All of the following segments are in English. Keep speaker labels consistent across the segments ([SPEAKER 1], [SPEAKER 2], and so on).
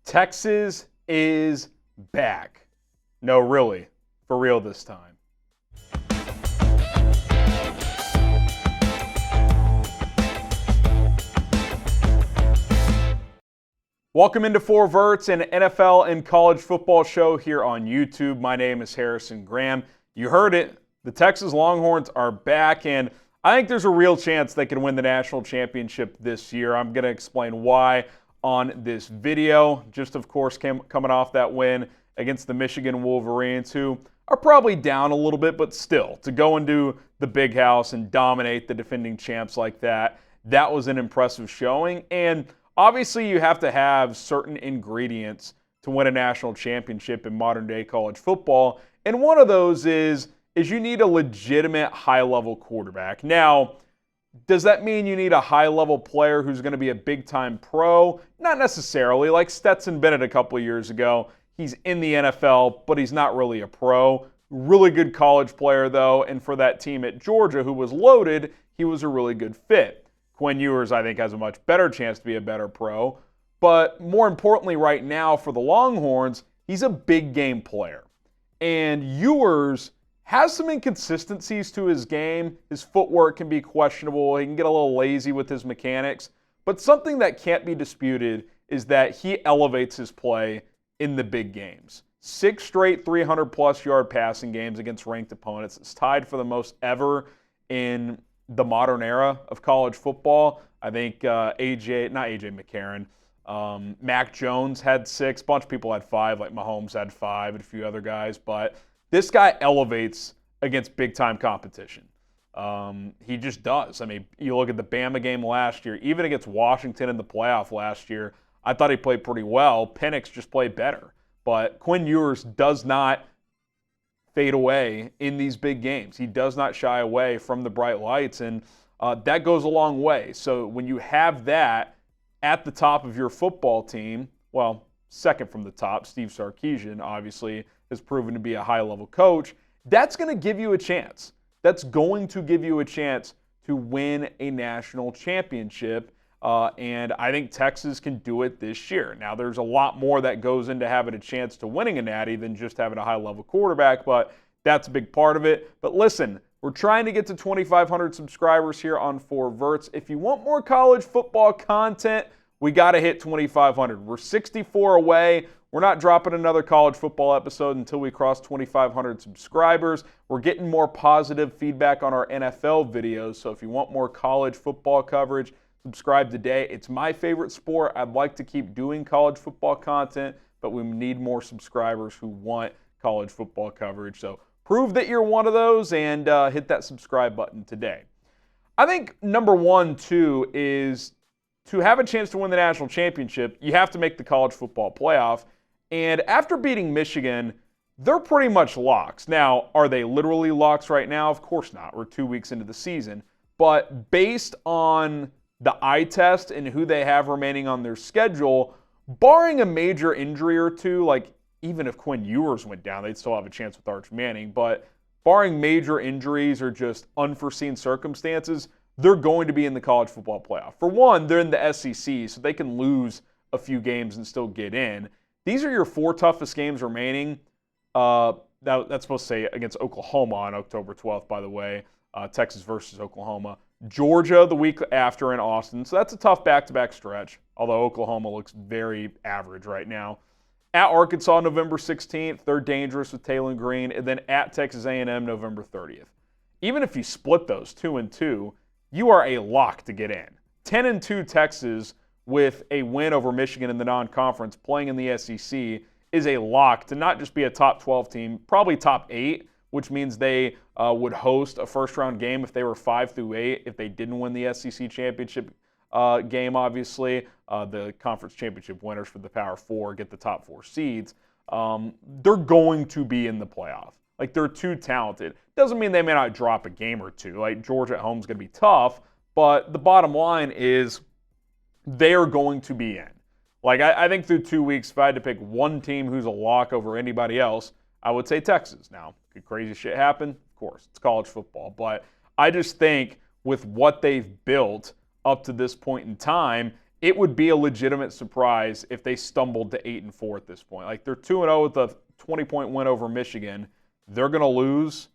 [SPEAKER 1] Texas is back. No, really. For real this time. Welcome into For Verts, an NFL and college football show here on YouTube. My name is Harrison Graham. You heard it. The Texas Longhorns are back, and I think there's a real chance they can win the national championship this year. I'm going to explain why on this video. Just, of course, coming off that win against the Michigan Wolverines, who are probably down a little bit, but still, to go into the big house and dominate the defending champs like that, that was an impressive showing. And obviously, you have to have certain ingredients to win a national championship in modern-day college football, and one of those is you need a legitimate high-level quarterback. Now, does that mean you need a high-level player who's going to be a big-time pro? Not necessarily. Like Stetson Bennett a couple of years ago, he's in the NFL, but he's not really a pro. Really good college player, though, and for that team at Georgia who was loaded, he was a really good fit. Quinn Ewers, I think, has a much better chance to be a better pro. But more importantly right now for the Longhorns, he's a big game player. And Ewers has some inconsistencies to his game. His footwork can be questionable. He can get a little lazy with his mechanics. But something that can't be disputed is that he elevates his play in the big games. 6 straight 300-plus yard passing games against ranked opponents. It's tied for the most ever in the modern era of college football. I think McCarron, Mac Jones had 6. A bunch of people had 5, like Mahomes had 5 and a few other guys. But this guy elevates against big-time competition. He just does. I mean, you look at the Bama game last year, even against Washington in the playoff last year, I thought he played pretty well. Penix just played better. But Quinn Ewers does not fade away in these big games. He does not shy away from the bright lights, and that goes a long way. So when you have that at the top of your football team, well, second from the top, Steve Sarkisian obviously has proven to be a high-level coach, that's going to give you a chance. That's going to give you a chance to win a national championship, and I think Texas can do it this year. Now, there's a lot more that goes into having a chance to winning a natty than just having a high-level quarterback, but that's a big part of it. But listen, we're trying to get to 2,500 subscribers here on 4Verts. If you want more college football content, we got to hit 2,500. We're 64 away. We're not dropping another college football episode until we cross 2,500 subscribers. We're getting more positive feedback on our NFL videos, so if you want more college football coverage, subscribe today. It's my favorite sport. I'd like to keep doing college football content, but we need more subscribers who want college football coverage. So prove that you're one of those and hit that subscribe button today. I think number one, too, is to have a chance to win the national championship, you have to make the college football playoff. And after beating Michigan, they're pretty much locks. Now, are they literally locks right now? Of course not. We're 2 weeks into the season. But based on the eye test and who they have remaining on their schedule, barring a major injury or two, like even if Quinn Ewers went down, they'd still have a chance with Arch Manning. But barring major injuries or just unforeseen circumstances, they're going to be in the college football playoff. For one, they're in the SEC, so they can lose a few games and still get in. These are your 4 toughest games remaining. That's supposed to say against Oklahoma on October 12th, by the way. Texas versus Oklahoma. Georgia the week after in Austin. So that's a tough back-to-back stretch, although Oklahoma looks very average right now. At Arkansas November 16th, they're dangerous with Taylor Green. And then at Texas A&M November 30th. Even if you split those 2-2, you are a lock to get in. 10-2 Texas with a win over Michigan in the non-conference, playing in the SEC, is a lock to not just be a top 12 team, probably top 8, which means they would host a first-round game if they were 5-8, if they didn't win the SEC championship game, obviously. The conference championship winners for the Power 4 get the top 4 seeds. They're going to be in the playoff. Like, they're too talented. Doesn't mean they may not drop a game or two. Like, Georgia at home is going to be tough, but the bottom line is they are going to be in. Like, I think through 2 weeks, if I had to pick one team who's a lock over anybody else, I would say Texas. Now, could crazy shit happen? Of course, it's college football. But I just think with what they've built up to this point in time, it would be a legitimate surprise if they stumbled to 8-4 at this point. Like, they're 2-0 with a 20-point win over Michigan. They're going to lose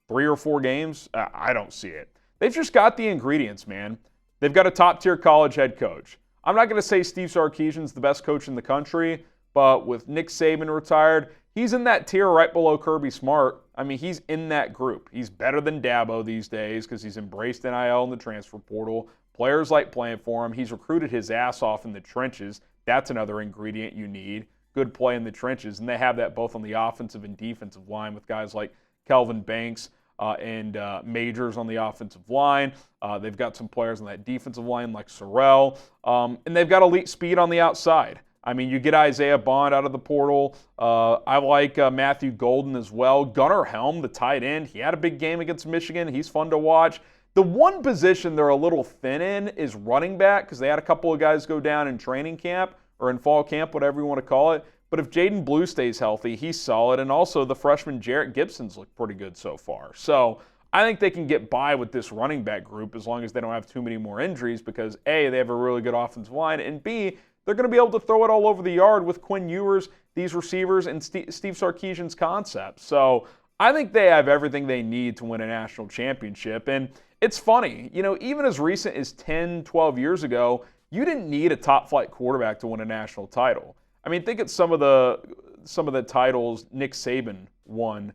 [SPEAKER 1] 3 or 4 games? I don't see it. They've just got the ingredients, man. They've got a top-tier college head coach. I'm not going to say Steve Sarkisian's the best coach in the country, but with Nick Saban retired, he's in that tier right below Kirby Smart. I mean, he's in that group. He's better than Dabo these days because he's embraced NIL in the transfer portal. Players like playing for him. He's recruited his ass off in the trenches. That's another ingredient you need. Good play in the trenches. And they have that both on the offensive and defensive line with guys like Kelvin Banks and Majors on the offensive line. They've got some players on that defensive line like Sorrell. And they've got elite speed on the outside. I mean, you get Isaiah Bond out of the portal. I like Matthew Golden as well. Gunnar Helm, the tight end, he had a big game against Michigan. He's fun to watch. The one position they're a little thin in is running back because they had a couple of guys go down in training camp or in fall camp, whatever you want to call it. But if Jaden Blue stays healthy, he's solid. And also the freshman Jarrett Gibson's looked pretty good so far. So I think they can get by with this running back group as long as they don't have too many more injuries because, A, they have a really good offensive line, and B, they're going to be able to throw it all over the yard with Quinn Ewers, these receivers, and Steve Sarkisian's concept. So I think they have everything they need to win a national championship. And it's funny, you know, even as recent as 10, 12 years ago, you didn't need a top-flight quarterback to win a national title. I mean, think of some of the titles Nick Saban won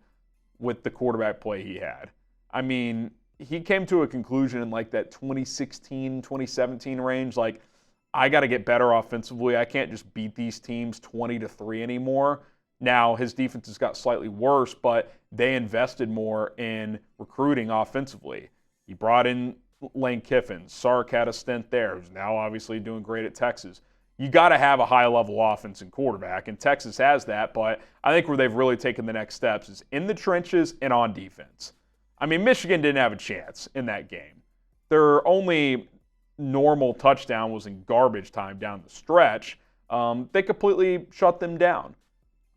[SPEAKER 1] with the quarterback play he had. I mean, he came to a conclusion in like that 2016, 2017 range, like, I got to get better offensively. I can't just beat these teams 20-3 anymore. Now, his defense has got slightly worse, but they invested more in recruiting offensively. He brought in Lane Kiffin. Sark had a stint there, who's now obviously doing great at Texas. You got to have a high-level offense and quarterback, and Texas has that, but I think where they've really taken the next steps is in the trenches and on defense. I mean, Michigan didn't have a chance in that game. Their only normal touchdown was in garbage time down the stretch. They completely shut them down.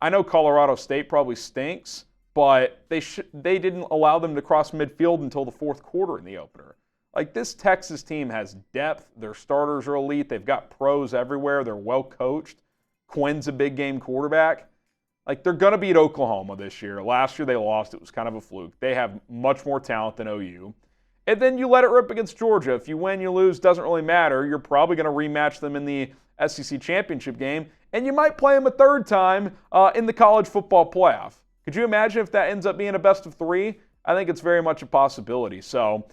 [SPEAKER 1] I know Colorado State probably stinks, but they didn't allow them to cross midfield until the fourth quarter in the opener. Like, this Texas team has depth. Their starters are elite. They've got pros everywhere. They're well coached. Quinn's a big game quarterback. Like, they're going to beat Oklahoma this year. Last year they lost. It was kind of a fluke. They have much more talent than OU. And then you let it rip against Georgia. If you win, you lose, doesn't really matter. You're probably going to rematch them in the SEC championship game, and you might play them a third time in the college football playoff. Could you imagine if that ends up being a best of 3? I think it's very much a possibility. So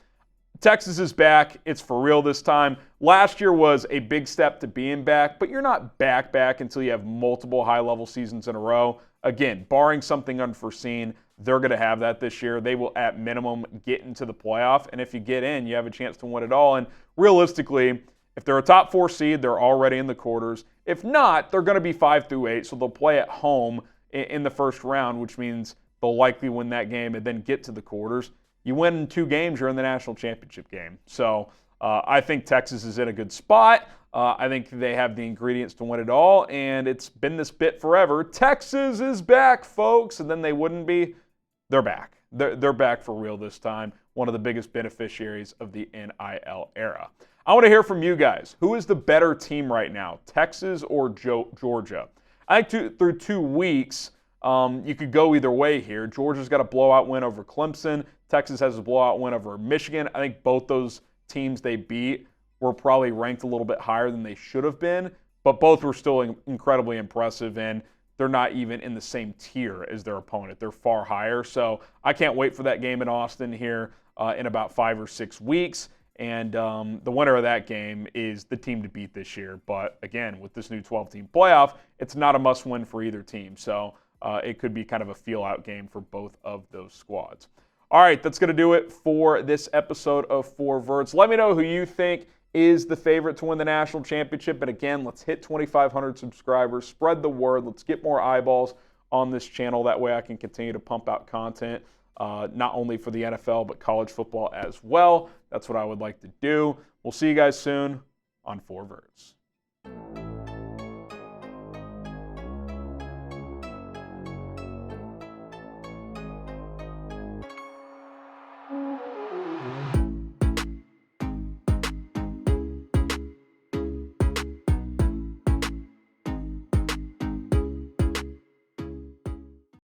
[SPEAKER 1] Texas is back. It's for real this time. Last year was a big step to being back, but you're not back until you have multiple high-level seasons in a row. Again, barring something unforeseen, they're going to have that this year. They will, at minimum, get into the playoff. And if you get in, you have a chance to win it all. And realistically, if they're a top 4 seed, they're already in the quarters. If not, they're going to be 5 through 8, so they'll play at home in the first round, which means they'll likely win that game and then get to the quarters. You win 2 games, you're in the national championship game. So I think Texas is in a good spot. I think they have the ingredients to win it all, and it's been this bit forever. Texas is back, folks, and then they wouldn't be. They're back. They're back for real this time. One of the biggest beneficiaries of the NIL era. I want to hear from you guys. Who is the better team right now, Texas or Georgia? I think through 2 weeks, you could go either way here. Georgia's got a blowout win over Clemson. Texas has a blowout win over Michigan. I think both those teams they beat were probably ranked a little bit higher than they should have been, but both were still incredibly impressive, and they're not even in the same tier as their opponent. They're far higher. So I can't wait for that game in Austin here in about 5 or 6 weeks. And the winner of that game is the team to beat this year. But again, with this new 12-team playoff, it's not a must-win for either team. So it could be kind of a feel-out game for both of those squads. All right, that's going to do it for this episode of 4 Verts. Let me know who you think is the favorite to win the national championship. And again, let's hit 2,500 subscribers. Spread the word. Let's get more eyeballs on this channel. That way I can continue to pump out content, not only for the NFL, but college football as well. That's what I would like to do. We'll see you guys soon on 4 Verts.